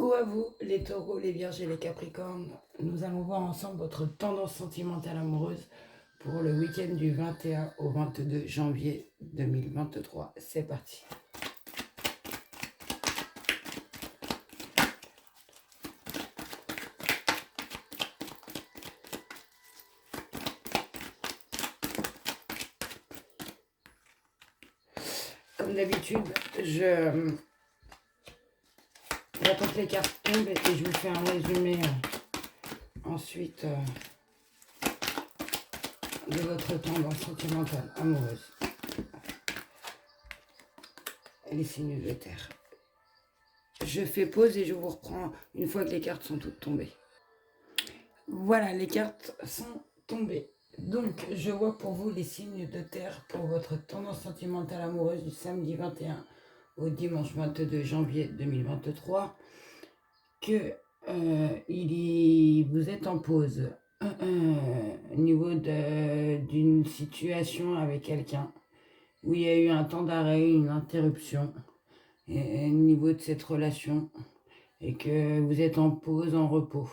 Coucou à vous, les taureaux, les vierges et les capricornes. Nous allons voir ensemble votre tendance sentimentale amoureuse pour le week-end du 21 au 22 janvier 2023. C'est parti. Comme d'habitude, j'attends que les cartes tombent et je vous fais un résumé ensuite de votre tendance sentimentale amoureuse. Et les signes de terre. Je fais pause et je vous reprends une fois que les cartes sont toutes tombées. Voilà, les cartes sont tombées. Donc, je vois pour vous les signes de terre pour votre tendance sentimentale amoureuse du samedi 21 au dimanche 22 janvier 2023 que vous êtes en pause au niveau d'une situation avec quelqu'un où il y a eu un temps d'arrêt, une interruption au niveau de cette relation et que vous êtes en pause, en repos.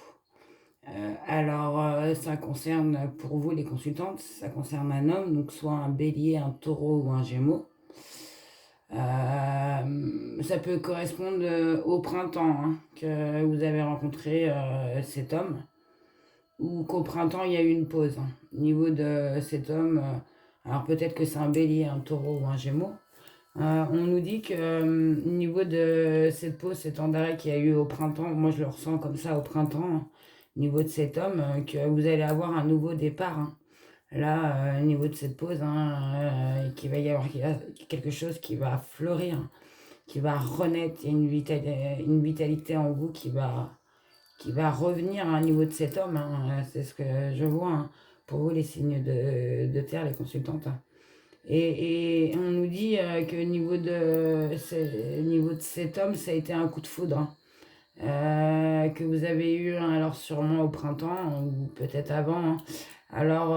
Ça concerne pour vous les consultantes, ça concerne un homme, donc soit un bélier, un taureau ou un gémeaux. Ça peut correspondre au printemps que vous avez rencontré cet homme, ou qu'au printemps il y a eu une pause. Au niveau de cet homme, alors peut-être que c'est un bélier, un taureau ou un gémeaux. On nous dit que au niveau de cette pause, cet temps d'arrêt qu'il y a eu au printemps, moi je le ressens comme ça au printemps, au niveau de cet homme, que vous allez avoir un nouveau départ. Là, au niveau de cette pause, qu'il va y avoir quelque chose qui va fleurir, qui va renaître, il y a une vitalité en vous qui va revenir au niveau de cet homme. C'est ce que je vois pour vous les signes de terre, les consultantes. Et on nous dit que niveau de cet homme, ça a été un coup de foudre. Que vous avez eu, alors sûrement au printemps, ou peut-être avant. Alors,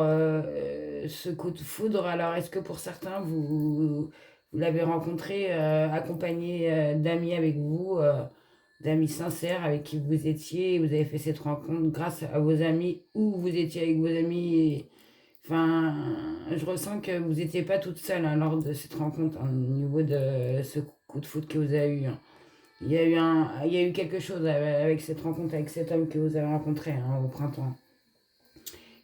ce coup de foudre, alors est-ce que pour certains, vous l'avez rencontré accompagné d'amis avec vous, d'amis sincères avec qui vous étiez, vous avez fait cette rencontre grâce à vos amis, ou vous étiez avec vos amis. Enfin, je ressens que vous n'étiez pas toute seule lors de cette rencontre, au niveau de ce coup de foudre que vous avez eu. Il y a eu quelque chose avec cette rencontre avec cet homme que vous avez rencontré au printemps.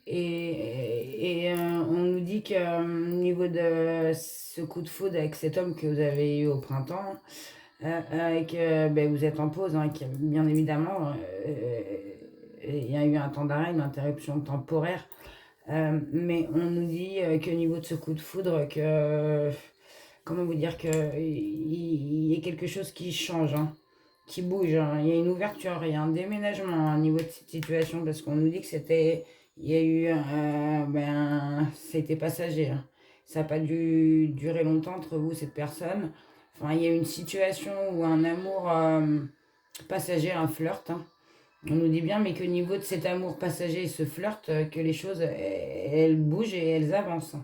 On nous dit que au niveau de ce coup de foudre avec cet homme que vous avez eu au printemps, que vous êtes en pause, que bien évidemment, il y a eu un temps d'arrêt, une interruption temporaire. Mais on nous dit qu'au niveau de ce coup de foudre, comment vous dire, qu'il y a quelque chose qui change, qui bouge. Il y a une ouverture, il y a un déménagement au niveau de cette situation, parce qu'on nous dit que il y a eu, c'était passager. Ça n'a pas dû durer longtemps entre vous et cette personne. Enfin, il y a eu une situation où un amour passager, un flirt. On nous dit bien, mais qu'au niveau de cet amour passager et ce flirt, que les choses, elles bougent et elles avancent.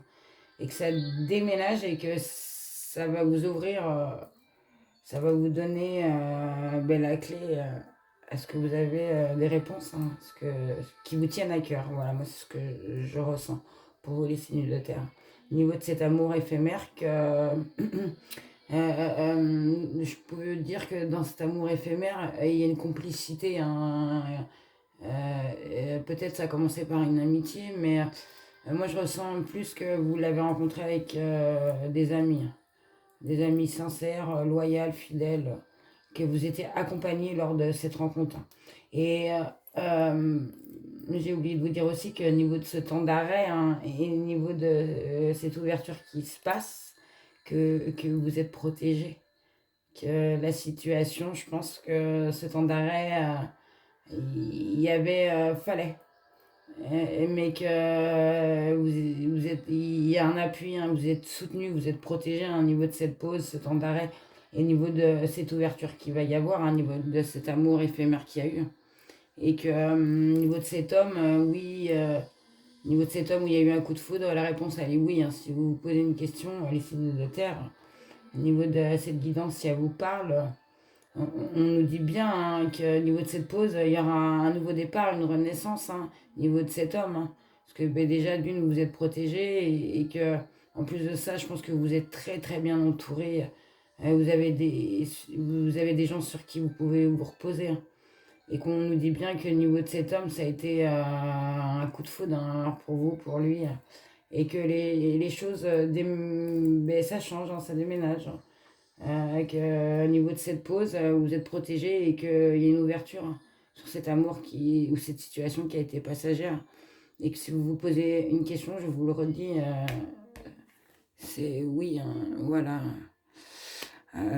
Et que ça déménage et que ça va vous ouvrir, ça va vous donner la clé à ce que vous avez des réponses, qui vous tiennent à cœur. Voilà, moi c'est ce que je ressens pour vous les signes de terre. Au niveau de cet amour éphémère je peux dire que dans cet amour éphémère, il y a une complicité. Peut-être ça a commencé par une amitié, mais moi je ressens plus que vous l'avez rencontré avec des amis sincères, loyaux, fidèles, que vous étiez accompagnés lors de cette rencontre. Et j'ai oublié de vous dire aussi qu'au niveau de ce temps d'arrêt et au niveau de cette ouverture qui se passe, que vous êtes protégés. Que la situation, je pense que ce temps d'arrêt, il y avait, fallait. Mais que il y a un appui, vous êtes soutenu, vous êtes protégé au niveau de cette pause, ce temps d'arrêt, et au niveau de cette ouverture qu'il va y avoir, au niveau de cet amour éphémère qu'il y a eu. Et que au niveau de cet homme, au niveau de cet homme où il y a eu un coup de foudre, la réponse elle est oui. Si vous vous posez une question, les signes de terre, au niveau de cette guidance, si elle vous parle, On nous dit bien hein, qu'au niveau de cette pause, il y aura un nouveau départ, une renaissance hein, au niveau de cet homme. Hein. Parce que ben, déjà, d'une, vous êtes protégé et que, en plus de ça, je pense que vous êtes très très bien entouré. Vous avez des gens sur qui vous pouvez vous reposer. Hein. Et qu'on nous dit bien que au niveau de cet homme, ça a été un coup de foudre hein, pour vous, pour lui. Et que les choses, ben, ça change, hein, ça déménage. Hein. Au niveau de cette pause, vous êtes protégé et qu'il y a une ouverture hein, sur cet amour ou cette situation qui a été passagère. Et que si vous vous posez une question, je vous le redis, c'est oui, hein, voilà.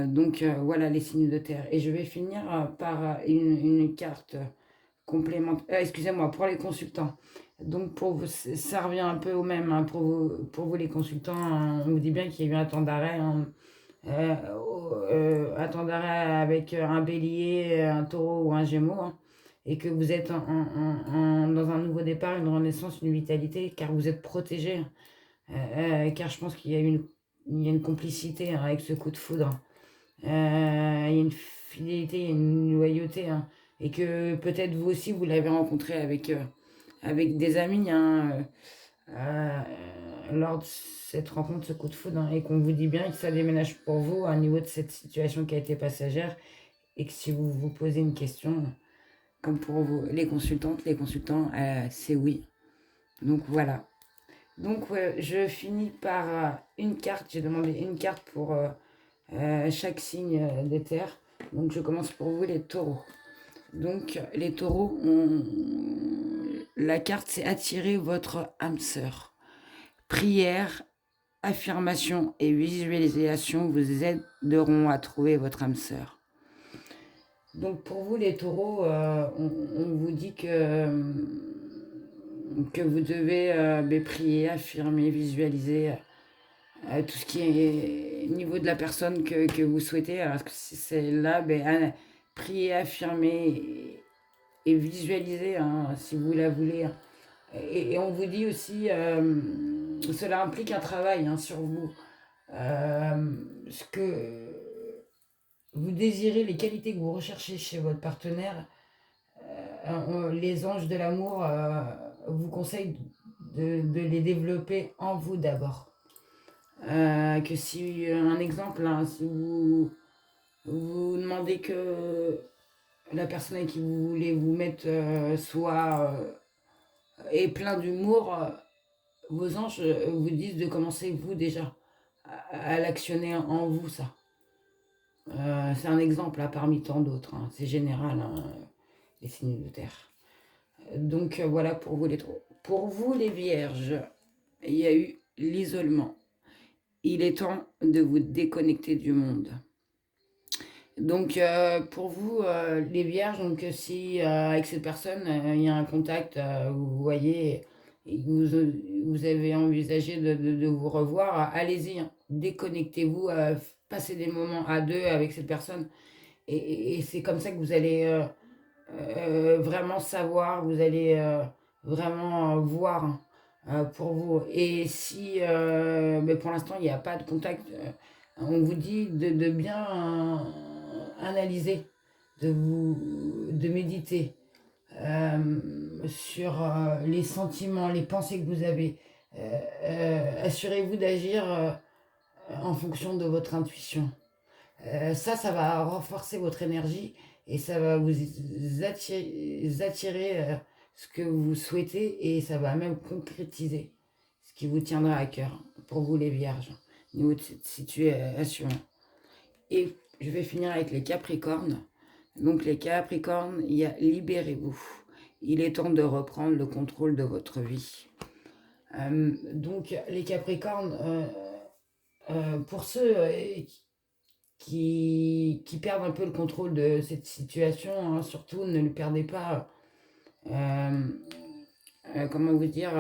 Donc voilà les signes de terre. Et je vais finir par une carte complémentaire. Excusez-moi, pour les consultants. Donc pour vous, ça revient un peu au même. Hein, pour vous les consultants, hein, on vous dit bien qu'il y a eu un temps d'arrêt. Hein, un temps d'arrêt avec un bélier, un taureau ou un gémeau. Hein, et que vous êtes dans un nouveau départ, une renaissance, une vitalité, car vous êtes protégé. Car je pense il y a une complicité hein, avec ce coup de foudre. Il y a une fidélité, il y a une loyauté. Hein, et que peut-être vous aussi, vous l'avez rencontré avec des amis hein, lors de cette rencontre, ce coup de foudre. Hein, et qu'on vous dit bien que ça déménage pour vous à niveau de cette situation qui a été passagère. Et que si vous vous posez une question, comme pour vous, les consultantes, les consultants, c'est oui. Donc voilà. Donc je finis par une carte. J'ai demandé une carte pour chaque signe des terres. Donc je commence pour vous les taureaux. Donc les taureaux, la carte c'est attirer votre âme sœur. Prière, affirmation et visualisation vous aideront à trouver votre âme sœur. Donc pour vous les taureaux, on vous dit que vous devez prier, affirmer, visualiser tout ce qui est au niveau de la personne que vous souhaitez. Alors que c'est là, prier, affirmer et visualiser hein, si vous la voulez. Et on vous dit aussi, cela implique un travail hein, sur vous. Ce que vous désirez, les qualités que vous recherchez chez votre partenaire, les anges de l'amour vous conseillent de les développer en vous d'abord. Que si, un exemple, hein, si vous demandez que la personne avec qui vous voulez vous mettre soit est plein d'humour, vos anges vous disent de commencer vous déjà à l'actionner en vous ça. C'est un exemple là, parmi tant d'autres, hein. C'est général, hein, les signes de terre. Donc voilà pour vous les taureaux. Pour vous les vierges, il y a eu l'isolement. Il est temps de vous déconnecter du monde. Donc pour vous les vierges, donc si avec cette personne il y a un contact, vous voyez, et que vous avez envisagé de vous revoir, allez-y, hein. Déconnectez-vous, passez des moments à deux avec cette personne. Et c'est comme ça que vous allez vraiment savoir, vous allez vraiment voir hein, pour vous. Et si mais pour l'instant il n'y a pas de contact, on vous dit de bien analyser, de méditer sur les sentiments, les pensées que vous avez. Assurez-vous d'agir en fonction de votre intuition. Ça va renforcer votre énergie et ça va vous attirer ce que vous souhaitez et ça va même concrétiser ce qui vous tiendra à cœur pour vous les vierges, au niveau de cette situation. Et je vais finir avec les capricornes. Donc les capricornes, il y a libérez-vous. Il est temps de reprendre le contrôle de votre vie. Donc les capricornes, pour ceux qui perdent un peu le contrôle de cette situation, hein, surtout ne le perdez pas. euh, Comment vous dire,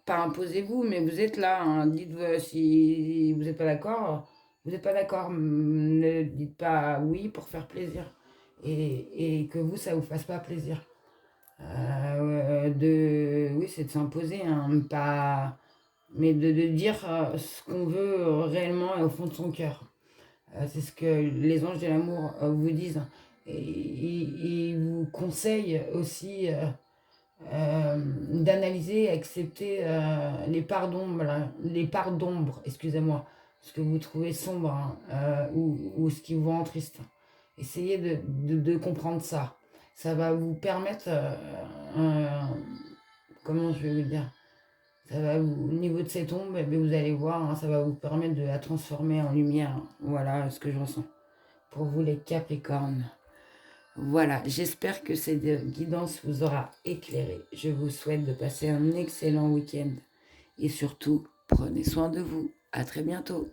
pas imposez-vous, mais vous êtes là. Hein, dites si vous n'êtes pas d'accord, vous n'êtes pas d'accord. Ne dites pas oui pour faire plaisir. Et que vous, ça vous fasse pas plaisir. Oui, c'est de s'imposer, hein, pas, mais de dire ce qu'on veut réellement et au fond de son cœur. C'est ce que les anges de l'amour vous disent. Et ils vous conseillent aussi d'analyser et accepter les parts d'ombre, excusez-moi, ce que vous trouvez sombre, hein, ou ce qui vous rend triste. Essayez de comprendre ça. Ça va vous permettre, comment je vais vous dire, au niveau de cette ombre, eh bien, vous allez voir, hein, ça va vous permettre de la transformer en lumière. Voilà ce que je ressens. Pour vous les Capricornes. Voilà, j'espère que cette guidance vous aura éclairé. Je vous souhaite de passer un excellent week-end. Et surtout, prenez soin de vous. À très bientôt.